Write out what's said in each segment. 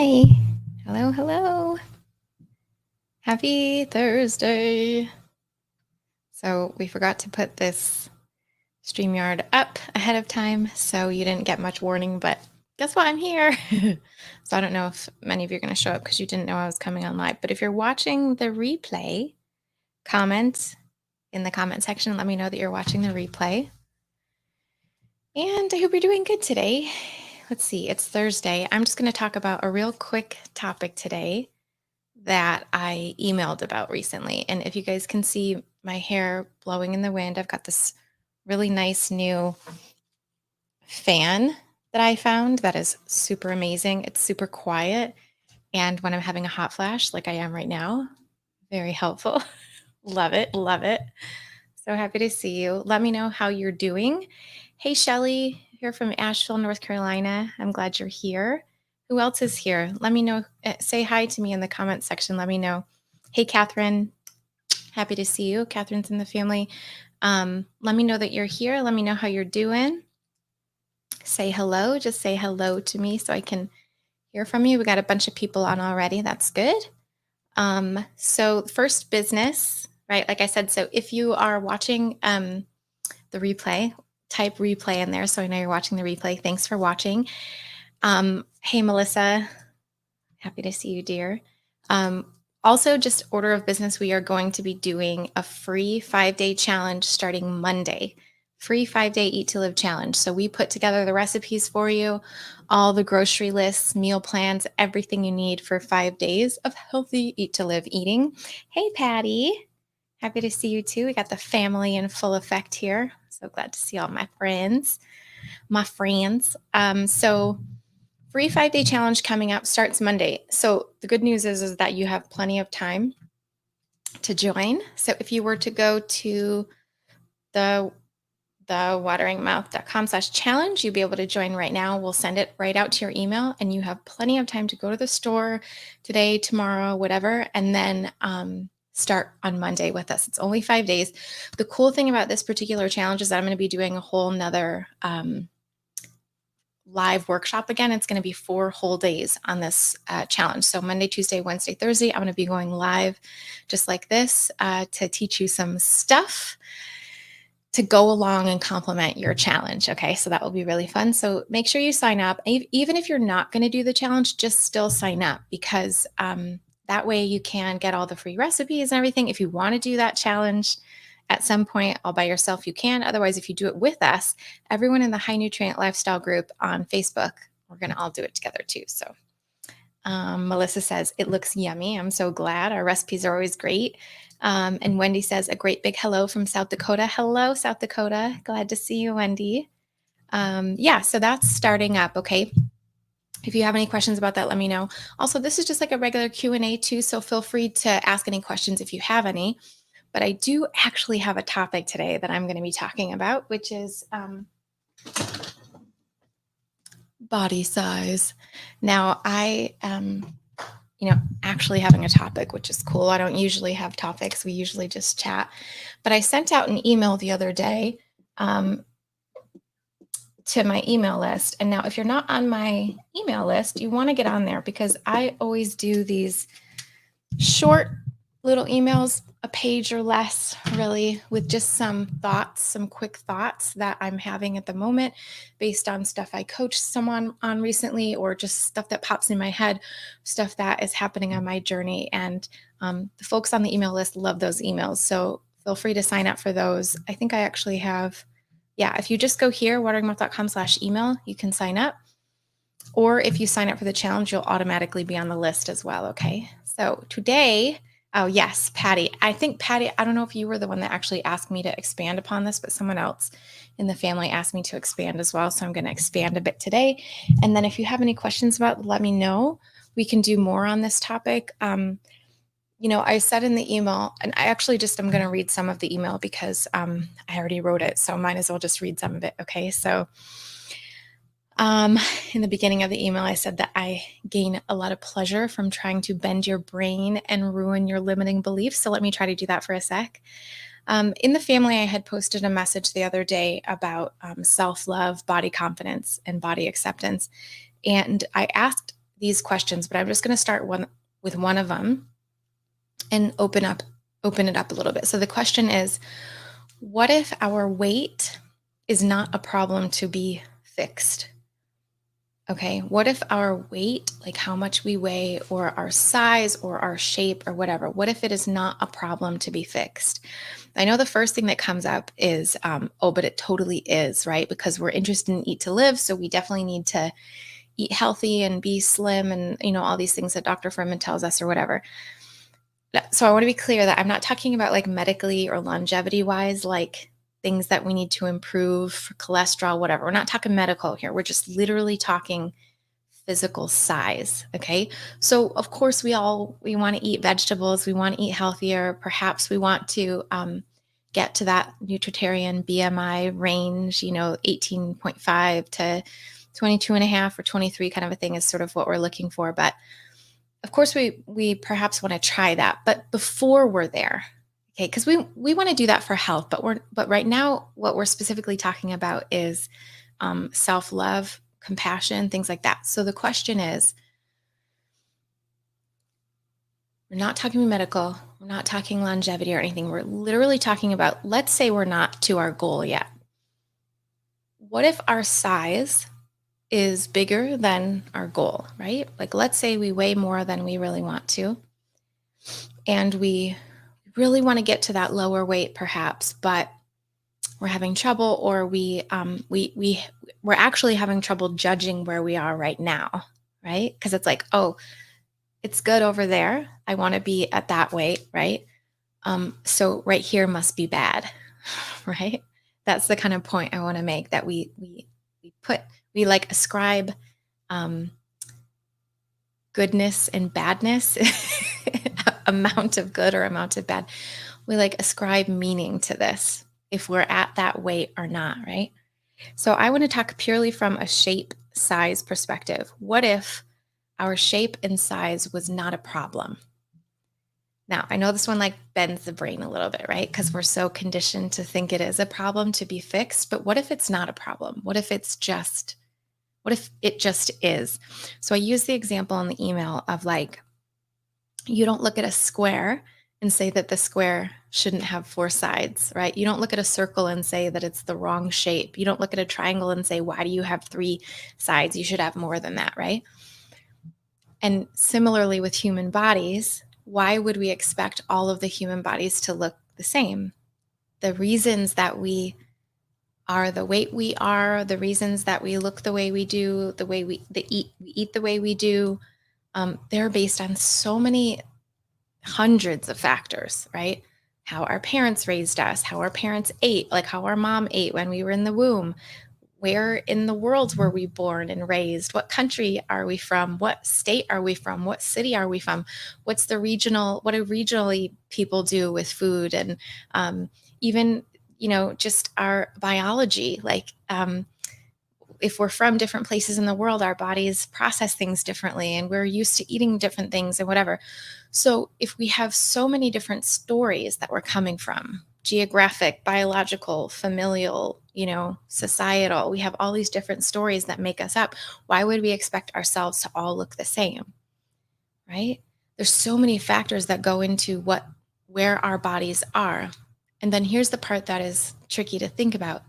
Hi. Hello, hello. Happy Thursday. So we forgot to put this StreamYard up ahead of time, so you didn't get much warning, but guess what? I'm here. So I don't know if many of you are going to show up because you didn't know I was coming on live. But if you're watching the replay, comment in the comment section. Let me know that you're watching the replay. And I hope you're doing good today. Let's see, it's Thursday. I'm just going to talk about a real quick topic today that I emailed about recently. And if you guys can see my hair blowing in the wind, I've got this really nice new fan that I found that is super amazing. It's super quiet. And when I'm having a hot flash, like I am right now, very helpful. Love it. Love it. So happy to see you. Let me know how you're doing. Hey, Shelly, here from Asheville, North Carolina. I'm glad you're here. Who else is here? Let me know. Say hi to me in the comments section. Let me know. Hey, Catherine. Happy to see you. Catherine's in the family. Let me know that you're here. Let me know how you're doing. Say hello. Just say hello to me so I can hear from you. We got a bunch of people on already. That's good. So first business, right? Like I said, so if you are watching the replay, type replay in there so I know you're watching the replay. Thanks for watching. Hey, Melissa. Happy to see you, dear. Also, just order of business, we are going to be doing a free 5-day challenge starting Monday. Free 5-day Eat to Live challenge. So we put together the recipes for you, all the grocery lists, meal plans, everything you need for 5 days of healthy Eat to Live eating. Hey, Patty. Happy to see you too. We got the family in full effect here. So glad to see all my friends. So free 5-day challenge coming up starts Monday. So the good news is that you have plenty of time to join. So if you were to go to the wateringmouth.com/challenge, you'll be able to join right now. We'll send it right out to your email, and you have plenty of time to go to the store today, tomorrow, whatever, and then start on Monday with us. It's only 5 days. The cool thing about this particular challenge is that I'm going to be doing a whole nother live workshop again. It's going to be 4 whole days on this challenge. So Monday, Tuesday, Wednesday, Thursday, I'm going to be going live just like this to teach you some stuff to go along and complement your challenge. Okay, so that will be really fun. So make sure you sign up. Even if you're not going to do the challenge, just still sign up because that way you can get all the free recipes and everything. If you want to do that challenge at some point all by yourself, you can. Otherwise, if you do it with us, everyone in the High Nutrient Lifestyle group on Facebook, we're going to all do it together too. So Melissa says, it looks yummy. I'm so glad. Our recipes are always great. And Wendy says, a great big hello from South Dakota. Hello, South Dakota. Glad to see you, Wendy. Yeah, so that's starting up. Okay. If you have any questions about that, let me know. Also, this is just like a regular Q&A too, so feel free to ask any questions if you have any. But I do actually have a topic today that I'm going to be talking about, which is body size. Now, I am, actually having a topic, which is cool. I don't usually have topics. We usually just chat. But I sent out an email the other day to my email list. And now if you're not on my email list, you want to get on there because I always do these short little emails, a page or less, really, with just some thoughts, some quick thoughts that I'm having at the moment based on stuff I coached someone on recently or just stuff that pops in my head, stuff that is happening on my journey. And the folks on the email list love those emails. So feel free to sign up for those. I think I actually have, if you just go here, wateringmouth.com/email, you can sign up. Or if you sign up for the challenge, you'll automatically be on the list as well. Okay. So today, oh yes, Patty. I think Patty, I don't know if you were the one that actually asked me to expand upon this, but someone else in the family asked me to expand as well. So I'm going to expand a bit today. And then if you have any questions about it, let me know. We can do more on this topic. I said in the email, and I actually I'm going to read some of the email because I already wrote it. So might as well just read some of it. Okay. So in the beginning of the email, I said that I gain a lot of pleasure from trying to bend your brain and ruin your limiting beliefs. So let me try to do that for a sec. In the family, I had posted a message the other day about self-love, body confidence, and body acceptance. And I asked these questions, but I'm just going to start with one of them and open it up a little bit. So the question is, what if our weight is not a problem to be fixed? Okay, what if our weight, like how much we weigh, or our size, or our shape, or whatever, what if it is not a problem to be fixed? I know the first thing that comes up is, oh, but it totally is, right? Because we're interested in eat to live. So we definitely need to eat healthy and be slim and, all these things that Dr. Furman tells us or whatever. So I want to be clear that I'm not talking about like medically or longevity wise, like things that we need to improve for cholesterol, whatever. We're not talking medical here. We're just literally talking physical size. Okay. So of course we want to eat vegetables. We want to eat healthier. Perhaps we want to get to that nutritarian BMI range, 18.5 to 22 and a half or 23 kind of a thing is sort of what we're looking for. But of course we perhaps want to try that. But before we're there, okay, because we want to do that for health, but right now what we're specifically talking about is self-love, compassion, things like that. So the question is, we're not talking medical, we're not talking longevity or anything. We're literally talking about, let's say we're not to our goal yet. What if our size is bigger than our goal, right? Like let's say we weigh more than we really want to, and we really want to get to that lower weight perhaps, but we're having trouble, or we're actually having trouble judging where we are right now, right? Because it's like, oh, it's good over there. I want to be at that weight, right? So right here must be bad, right? That's the kind of point I want to make, that we like ascribe goodness and badness, amount of good or amount of bad. We like ascribe meaning to this, if we're at that weight or not, right? So I want to talk purely from a shape size perspective. What if our shape and size was not a problem? Now, I know this one like bends the brain a little bit, right? Because we're so conditioned to think it is a problem to be fixed. But what if it's not a problem? What if it just is? So I use the example in the email of like, you don't look at a square and say that the square shouldn't have four sides, right? You don't look at a circle and say that it's the wrong shape. You don't look at a triangle and say, why do you have three sides? You should have more than that, right? And similarly with human bodies, why would we expect all of the human bodies to look the same? The reasons that we are the weight we are, the reasons that we look the way we do, the way we eat the way we do, they're based on so many hundreds of factors, right? How our parents raised us, how our parents ate, like how our mom ate when we were in the womb. Where in the world were we born and raised? What country are we from? What state are we from? What city are we from? What do regionally people do with food? And even, just our biology, like if we're from different places in the world, our bodies process things differently and we're used to eating different things and whatever. So if we have so many different stories that we're coming from, geographic, biological, familial, societal, we have all these different stories that make us up. Why would we expect ourselves to all look the same? Right? There's so many factors that go into where our bodies are. And then here's the part that is tricky to think about.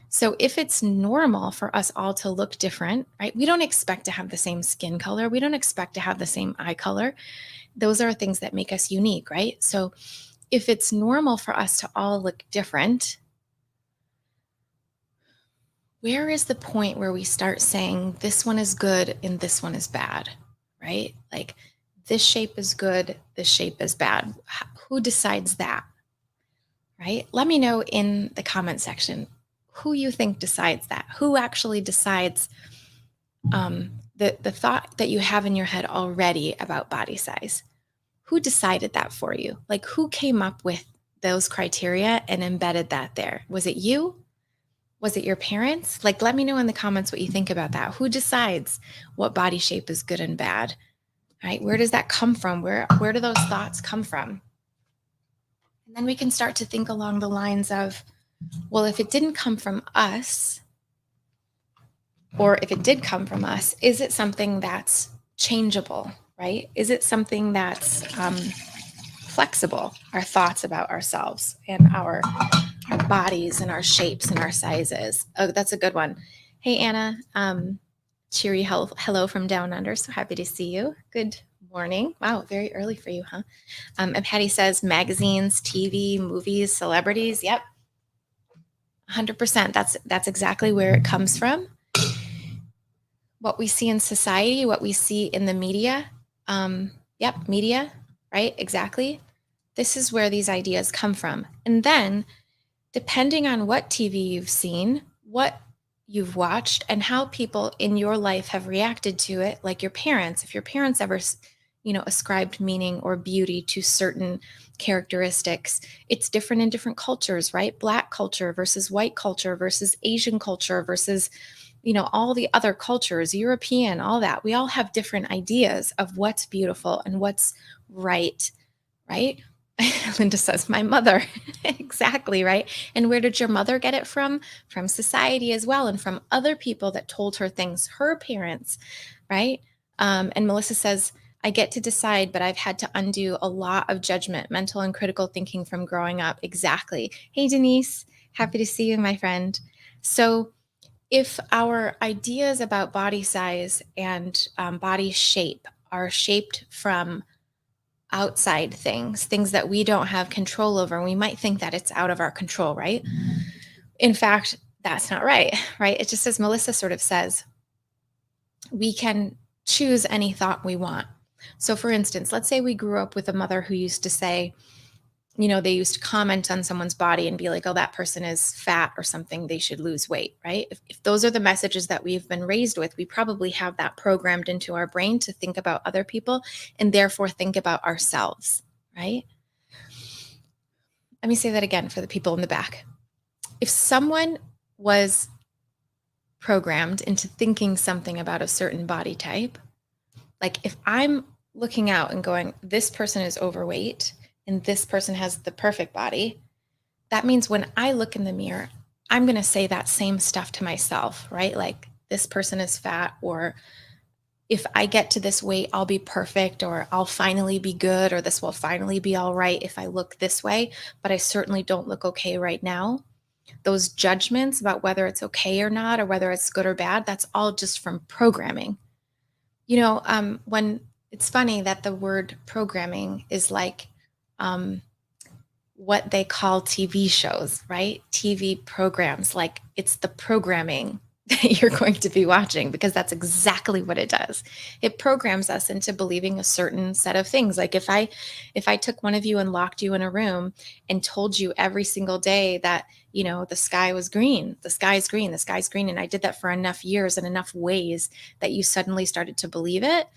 So if it's normal for us all to look different, right? We don't expect to have the same skin color. We don't expect to have the same eye color. Those are things that make us unique, right? So if it's normal for us to all look different, where is the point where we start saying this one is good and this one is bad, right? Like this shape is good, this shape is bad. Who decides that, right? Let me know in the comment section who you think decides that. Who actually decides the thought that you have in your head already about body size? Who decided that for you? Like who came up with those criteria and embedded that there? Was it you? Was it your parents? Like, let me know in the comments what you think about that. Who decides what body shape is good and bad? Right? Where does that come from? Where do those thoughts come from? And then we can start to think along the lines of, well, if it didn't come from us, or if it did come from us, is it something that's changeable, right? Is it something that's flexible? Our thoughts about ourselves and our bodies and our shapes and our sizes. Oh, that's a good one. Hey, Anna. Cheery hello from down under. So happy to see you. Good morning. Wow, very early for you, huh? And Patty says magazines, TV, movies, celebrities. Yep, 100%. That's exactly where it comes from. What we see in society, what we see in the media. Yep, media, right? Exactly. This is where these ideas come from. And then, depending on what TV you've seen, what you've watched, and how people in your life have reacted to it, like your parents, if your parents ever, ascribed meaning or beauty to certain characteristics, it's different in different cultures, right? Black culture versus white culture versus Asian culture versus, all the other cultures, European, all that. We all have different ideas of what's beautiful and what's right, right? Linda says, my mother. Exactly, right? And where did your mother get it from? From society as well, and from other people that told her things, her parents, right? And Melissa says, I get to decide, but I've had to undo a lot of judgment, mental and critical thinking from growing up. Exactly. Hey, Denise, happy to see you, my friend. So if our ideas about body size and body shape are shaped from outside things that we don't have control over, and we might think that it's out of our control, right? In fact, that's not right, right? It just, as Melissa sort of says, we can choose any thought we want. So for instance, let's say we grew up with a mother who used to say, they used to comment on someone's body and be like, oh, that person is fat or something, they should lose weight, right? If those are the messages that we've been raised with, we probably have that programmed into our brain to think about other people and therefore think about ourselves, right? Let me say that again for the people in the back. If someone was programmed into thinking something about a certain body type, like if I'm looking out and going, this person is overweight and this person has the perfect body, that means when I look in the mirror, I'm going to say that same stuff to myself, right? Like this person is fat, or if I get to this weight, I'll be perfect, or I'll finally be good, or this will finally be all right if I look this way, but I certainly don't look okay right now. Those judgments about whether it's okay or not, or whether it's good or bad, that's all just from programming. When it's funny that the word programming is like what they call TV shows, right? TV programs, like it's the programming that you're going to be watching, because that's exactly what it does. It programs us into believing a certain set of things. Like if I took one of you and locked you in a room and told you every single day that, the sky was green, the sky's green, the sky's green, and I did that for enough years and enough ways that you suddenly started to believe it,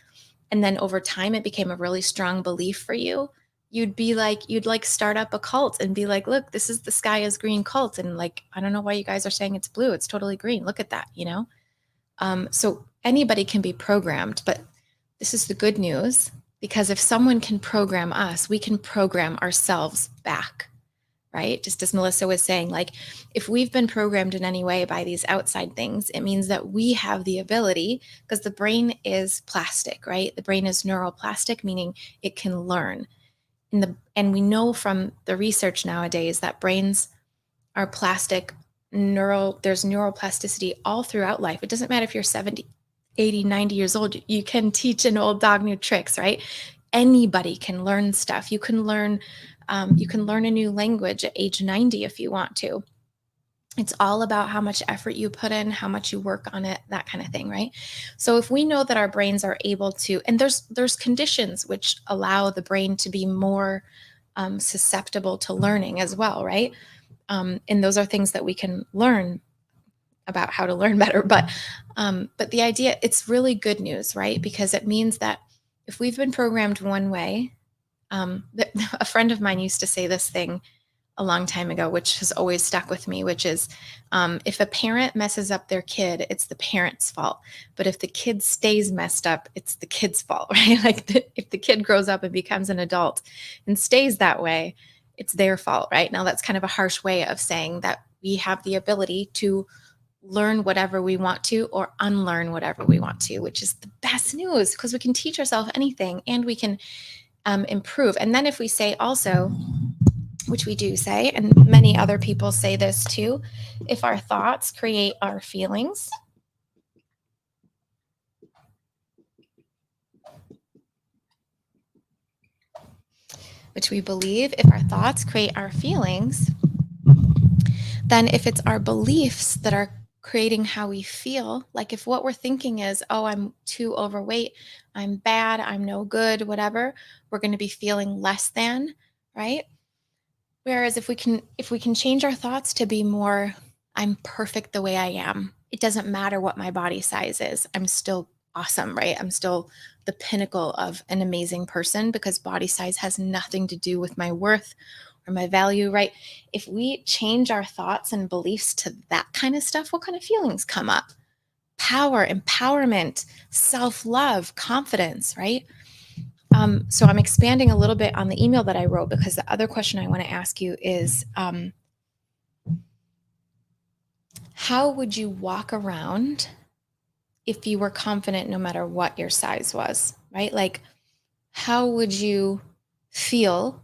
and then over time it became a really strong belief for you, you'd start up a cult and be like, look, this is the sky is green cult, and like, I don't know why you guys are saying it's blue, it's totally green, look at that. So anybody can be programmed, but this is the good news, because if someone can program us, we can program ourselves back, right? Just as Melissa was saying, like if we've been programmed in any way by these outside things, it means that we have the ability, because the brain is plastic, right? The brain is neuroplastic, meaning it can learn. And we know from the research nowadays that brains are plastic. There's neuroplasticity all throughout life. It doesn't matter if you're 70, 80, 90 years old. You can teach an old dog new tricks, right? Anybody can learn stuff. You can learn a new language at age 90 if you want to. It's all about how much effort you put in, how much you work on it, that kind of thing, right? So if we know that our brains are able to, and there's conditions which allow the brain to be more susceptible to learning as well, right? And those are things that we can learn about how to learn better. But the idea, it's really good news, right? Because it means that if we've been programmed one way, a friend of mine used to say this thing a long time ago, which has always stuck with me, which is if a parent messes up their kid, it's the parent's fault. But if the kid stays messed up, it's the kid's fault, right? Like if the kid grows up and becomes an adult and stays that way, it's their fault, right? Now, that's kind of a harsh way of saying that we have the ability to learn whatever we want to or unlearn whatever we want to, which is the best news because we can teach ourselves anything and we can improve. And then if we say also, which we do say, and many other people say this too, if our thoughts create our feelings, which we believe, if our thoughts create our feelings, then if it's our beliefs that are creating how we feel, like if what we're thinking is, oh, I'm too overweight, I'm bad, I'm no good, whatever, we're going to be feeling less than, right? Whereas if we can change our thoughts to be more, I'm perfect the way I am. It doesn't matter what my body size is. I'm still awesome, right? I'm still the pinnacle of an amazing person because body size has nothing to do with my worth or my value, right? If we change our thoughts and beliefs to that kind of stuff, what kind of feelings come up? Power, empowerment, self-love, confidence, right? So I'm expanding a little bit on the email that I wrote because the other question I want to ask you is, how would you walk around if you were confident no matter what your size was, right? Like, how would you feel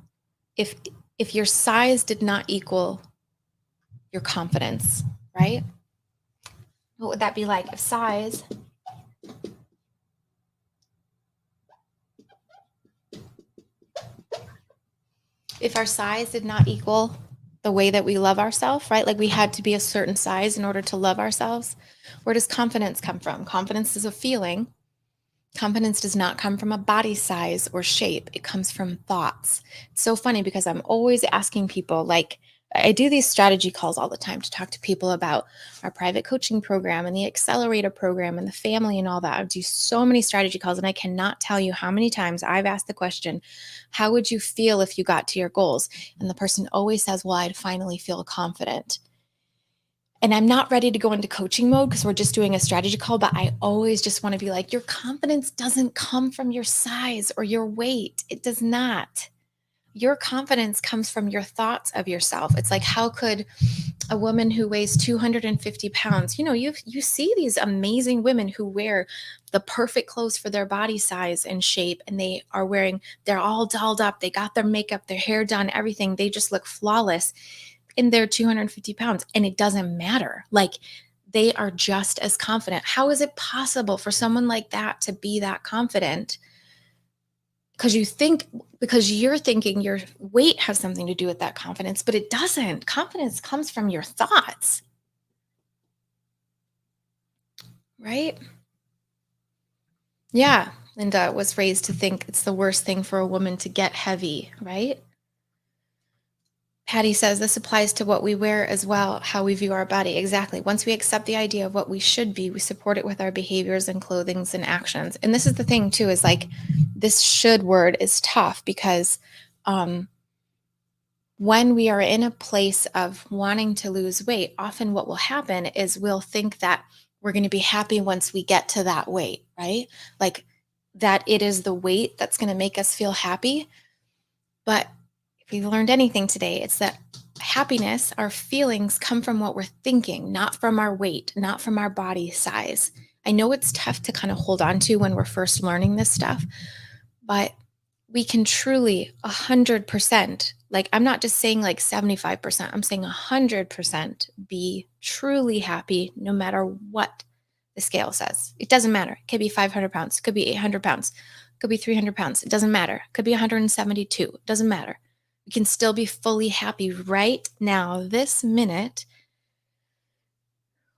if if your size did not equal your confidence, right? What would that be like if our size did not equal the way that we love ourselves, right? Like we had to be a certain size in order to love ourselves. Where does confidence come from? Confidence is a feeling. Confidence does not come from a body size or shape. It comes from thoughts. It's so funny because I'm always asking people, like, I do these strategy calls all the time to talk to people about our private coaching program and the accelerator program and the family and all that. I do so many strategy calls, and I cannot tell you how many times I've asked the question, how would you feel if you got to your goals? And the person always says, well, I'd finally feel confident. And I'm not ready to go into coaching mode because we're just doing a strategy call, but I always just want to be like, your confidence doesn't come from your size or your weight. It does not. Your confidence comes from your thoughts of yourself. It's like, how could a woman who weighs 250 pounds, you see these amazing women who wear the perfect clothes for their body size and shape, and they're all dolled up. They got their makeup, their hair done, everything. They just look flawless and they're 250 pounds, and it doesn't matter. Like, they are just as confident. How is it possible for someone like that to be that confident? Because you're thinking your weight has something to do with that confidence, but it doesn't. Confidence comes from your thoughts, right? Yeah. Linda was raised to think it's the worst thing for a woman to get heavy, right? Patty says this applies to what we wear as well, how we view our body. Exactly. Once we accept the idea of what we should be, we support it with our behaviors and clothings and actions. And this is the thing too, is like this should word is tough because when we are in a place of wanting to lose weight, often what will happen is we'll think that we're going to be happy once we get to that weight, right? Like that it is the weight that's going to make us feel happy. But if we've learned anything today, it's that happiness, our feelings come from what we're thinking, not from our weight, not from our body size. I know it's tough to kind of hold on to when we're first learning this stuff, but we can truly 100%, like I'm not just saying like 75%, I'm saying 100% be truly happy no matter what the scale says. It doesn't matter. It could be 500 pounds, it could be 800 pounds, it could be 300 pounds. It doesn't matter. It could be 172. It doesn't matter. We can still be fully happy right now, this minute,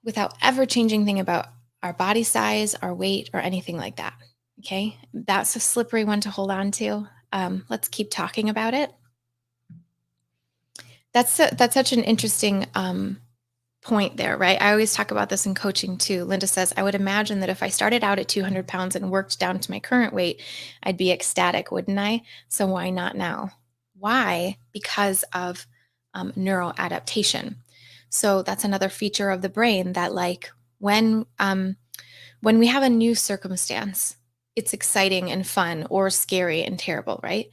without ever changing anything about our body size, our weight, or anything like that. Okay, that's a slippery one to hold on to. Let's keep talking about it. That's such an interesting point there, right? I always talk about this in coaching too. Linda says, I would imagine that if I started out at 200 pounds and worked down to my current weight, I'd be ecstatic, wouldn't I? So why not now? Why? Because of neuroadaptation. So that's another feature of the brain that, like, when we have a new circumstance, it's exciting and fun or scary and terrible, right?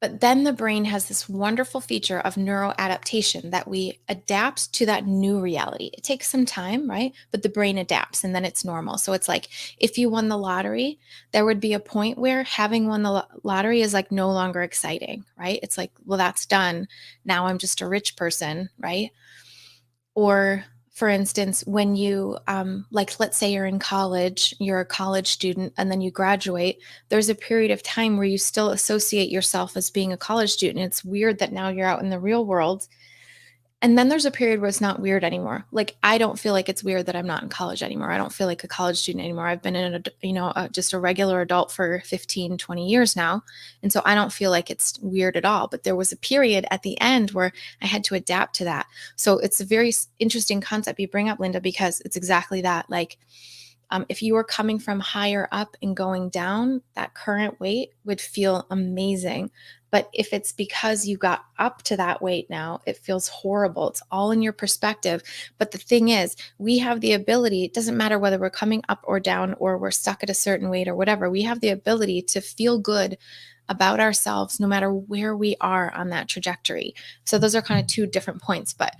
But then the brain has this wonderful feature of neuroadaptation that we adapt to that new reality. It takes some time, right? But the brain adapts and then it's normal. So it's like if you won the lottery, there would be a point where having won the lottery is like no longer exciting, right? It's like, well, that's done. Now I'm just a rich person, right? Or for instance, when you, like, let's say you're in college, you're a college student, and then you graduate, there's a period of time where you still associate yourself as being a college student. It's weird that now you're out in the real world and then there's a period where it's not weird anymore. Like, I don't feel like it's weird that I'm not in college anymore. I don't feel like a college student anymore. I've been just a regular adult for 15, 20 years now. And so I don't feel like it's weird at all. But there was a period at the end where I had to adapt to that. So it's a very interesting concept you bring up, Linda, because it's exactly that. Like, if you were coming from higher up and going down, that current weight would feel amazing. But if it's because you got up to that weight now, it feels horrible. It's all in your perspective. But the thing is, we have the ability, it doesn't matter whether we're coming up or down or we're stuck at a certain weight or whatever, we have the ability to feel good about ourselves no matter where we are on that trajectory. So those are kind of two different points. But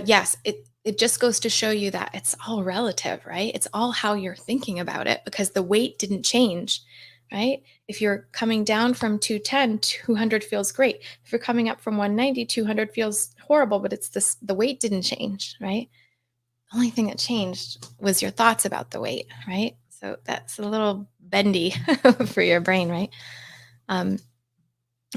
yes, it just goes to show you that it's all relative, right? It's all how you're thinking about it because the weight didn't change, right? If you're coming down from 210, 200 feels great. If you're coming up from 190, 200 feels horrible, but it's this, the weight didn't change, right? The only thing that changed was your thoughts about the weight, right? So that's a little bendy for your brain, right? Um,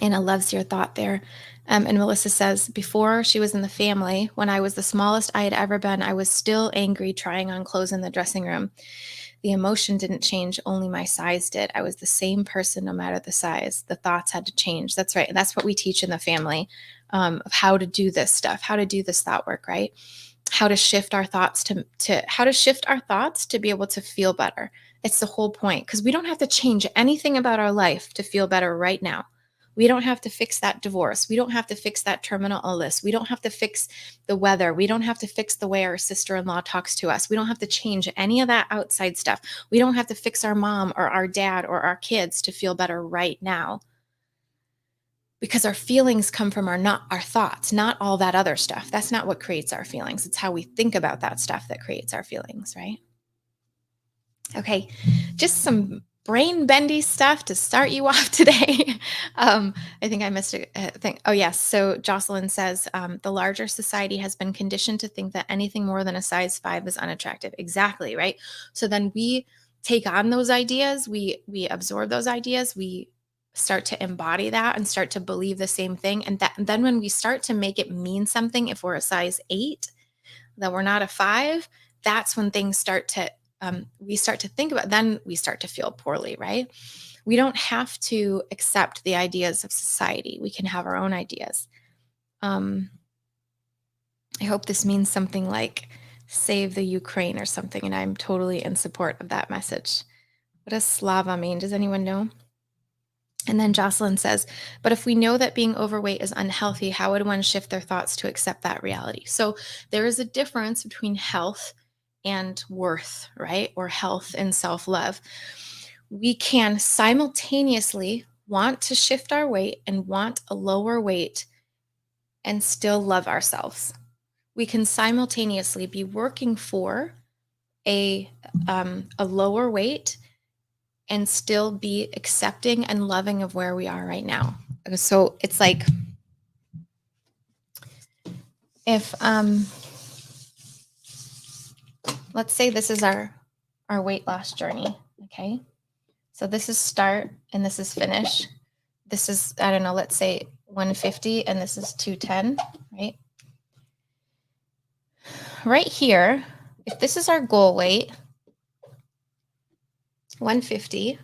Anna loves your thought there. And Melissa says, before she was in the family, when I was the smallest I had ever been, I was still angry trying on clothes in the dressing room. The emotion didn't change, only my size did. I was the same person no matter the size. The thoughts had to change. That's right. And that's what we teach in the family, of how to do this stuff, how to do this thought work, right? How to shift our thoughts to how to shift our thoughts to be able to feel better. It's the whole point because we don't have to change anything about our life to feel better right now. We don't have to fix that divorce. We don't have to fix that terminal illness. We don't have to fix the weather. We don't have to fix the way our sister-in-law talks to us. We don't have to change any of that outside stuff. We don't have to fix our mom or our dad or our kids to feel better right now because our feelings come from not our thoughts, not all that other stuff. That's not what creates our feelings. It's how we think about that stuff that creates our feelings, right? Okay, just some brain bendy stuff to start you off today. I think I missed a thing. Oh, yes. So Jocelyn says the larger society has been conditioned to think that anything more than a size 5 is unattractive. Exactly, right? So then we take on those ideas, we absorb those ideas, we start to embody that and start to believe the same thing. And then when we start to make it mean something, if we're a size 8, that we're not a 5, that's when things start to we start to think about, then we start to feel poorly, right? We don't have to accept the ideas of society. We can have our own ideas. I hope this means something like save the Ukraine or something, and I'm totally in support of that message. What does Slava mean? Does anyone know? And then Jocelyn says, but if we know that being overweight is unhealthy, how would one shift their thoughts to accept that reality? So there is a difference between health and worth, right? Or health and self love. We can simultaneously want to shift our weight and want a lower weight and still love ourselves. We can simultaneously be working for a lower weight and still be accepting and loving of where we are right now. So it's like if let's say this is our weight loss journey, okay? So this is start and this is finish. This is, I don't know, let's say 150 and this is 210, right? Right here, if this is our goal weight, 150,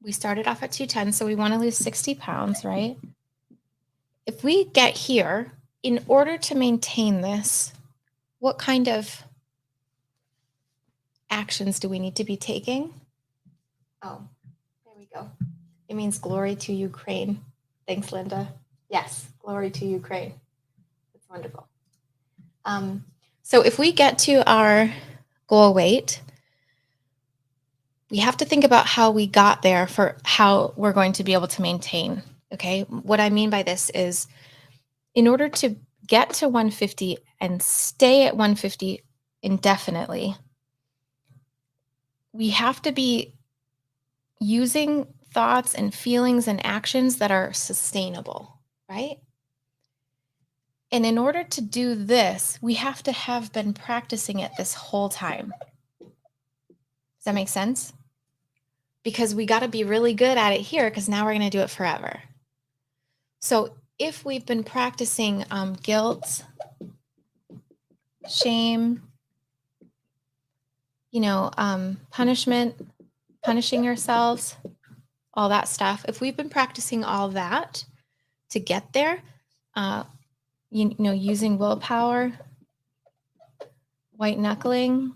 we started off at 210, so we want to lose 60 pounds, right? If we get here, in order to maintain this, what kind of actions do we need to be taking? Oh, there we go. It means glory to Ukraine. Thanks, Linda. Yes, glory to Ukraine. That's wonderful. So if we get to our goal weight, we have to think about how we got there for how we're going to be able to maintain. Okay. What I mean by this is in order to get to 150 and stay at 150 indefinitely, we have to be using thoughts and feelings and actions that are sustainable, right? And in order to do this, we have to have been practicing it this whole time. Does that make sense? Because we got to be really good at it here because now we're going to do it forever. So if we've been practicing guilt, shame, punishment, punishing ourselves, all that stuff, if we've been practicing all that to get there, using willpower, white knuckling,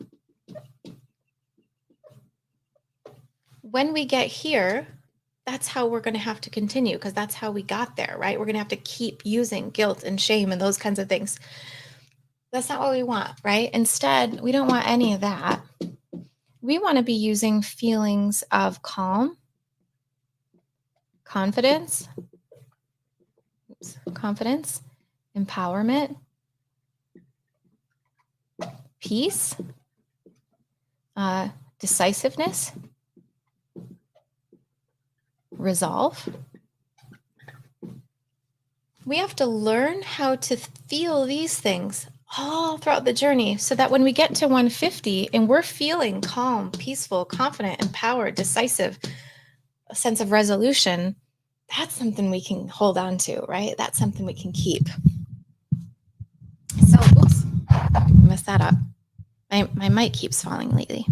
when we get here, that's how we're going to have to continue because that's how we got there, right? We're going to have to keep using guilt and shame and those kinds of things. That's not what we want, right? Instead, we don't want any of that. We want to be using feelings of calm, confidence, empowerment, peace, decisiveness, resolve. We have to learn how to feel these things all throughout the journey so that when we get to 150 and we're feeling calm, peaceful, confident, empowered, decisive, a sense of resolution, that's something we can hold on to, right? That's something we can keep. So, oops, messed that up. My mic keeps falling lately.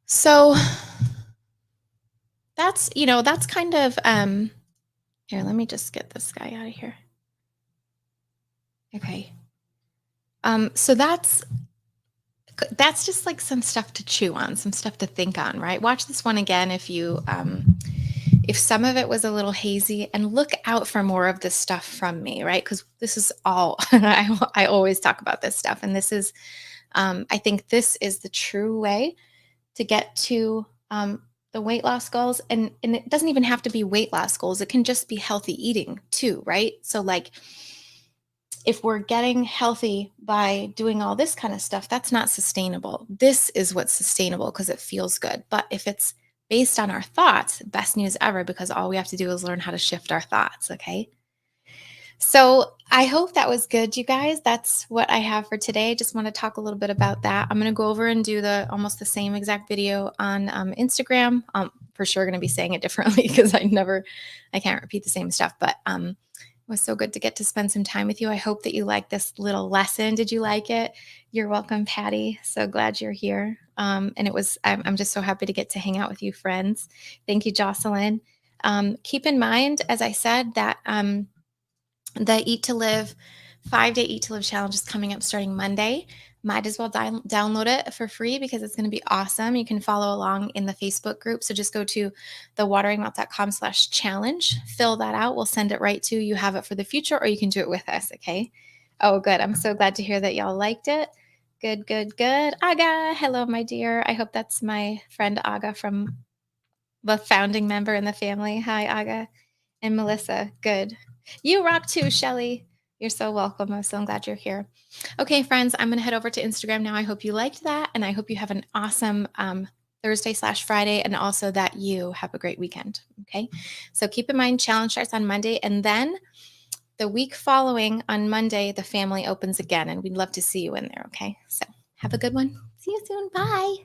So that's kind of, here, let me just get this guy out of here. Okay. So that's just like some stuff to chew on, some stuff to think on, right? Watch this one again if if some of it was a little hazy, and look out for more of this stuff from me, right? Because this is all, I always talk about this stuff. And this is, I think this is the true way to get to the weight loss goals. And it doesn't even have to be weight loss goals. It can just be healthy eating too, right? So like, if we're getting healthy by doing all this kind of stuff, that's not sustainable. This is what's sustainable because it feels good. But if it's based on our thoughts, best news ever, because all we have to do is learn how to shift our thoughts. Okay. So I hope that was good, you guys. That's what I have for today. Just want to talk a little bit about that. I'm going to go over and do almost the same exact video on Instagram. For sure going to be saying it differently because I can't repeat the same stuff, but it was so good to get to spend some time with you. I hope that you liked this little lesson. Did you like it? You're welcome, Patty. So glad you're here. And I'm just so happy to get to hang out with you, friends. Thank you, Jocelyn. Keep in mind, as I said, that the Eat to Live 5-day Eat to Live challenge is coming up starting Monday. Might as well download it for free because it's going to be awesome. You can follow along in the Facebook group. So just go to thewateringmouth.com/challenge, fill that out. We'll send it right to you. You have it for the future, or you can do it with us. Okay. Oh, good. I'm so glad to hear that y'all liked it. Good, good, good. Aga, hello, my dear. I hope that's my friend Aga, from the founding member in the family. Hi, Aga. And Melissa. Good. You rock too, Shelly. You're so welcome. I'm so glad you're here. Okay, friends, I'm going to head over to Instagram now. I hope you liked that, and I hope you have an awesome Thursday/Friday, and also that you have a great weekend. Okay, so keep in mind, challenge starts on Monday, and then the week following on Monday, the family opens again, and we'd love to see you in there. Okay, so have a good one. See you soon. Bye.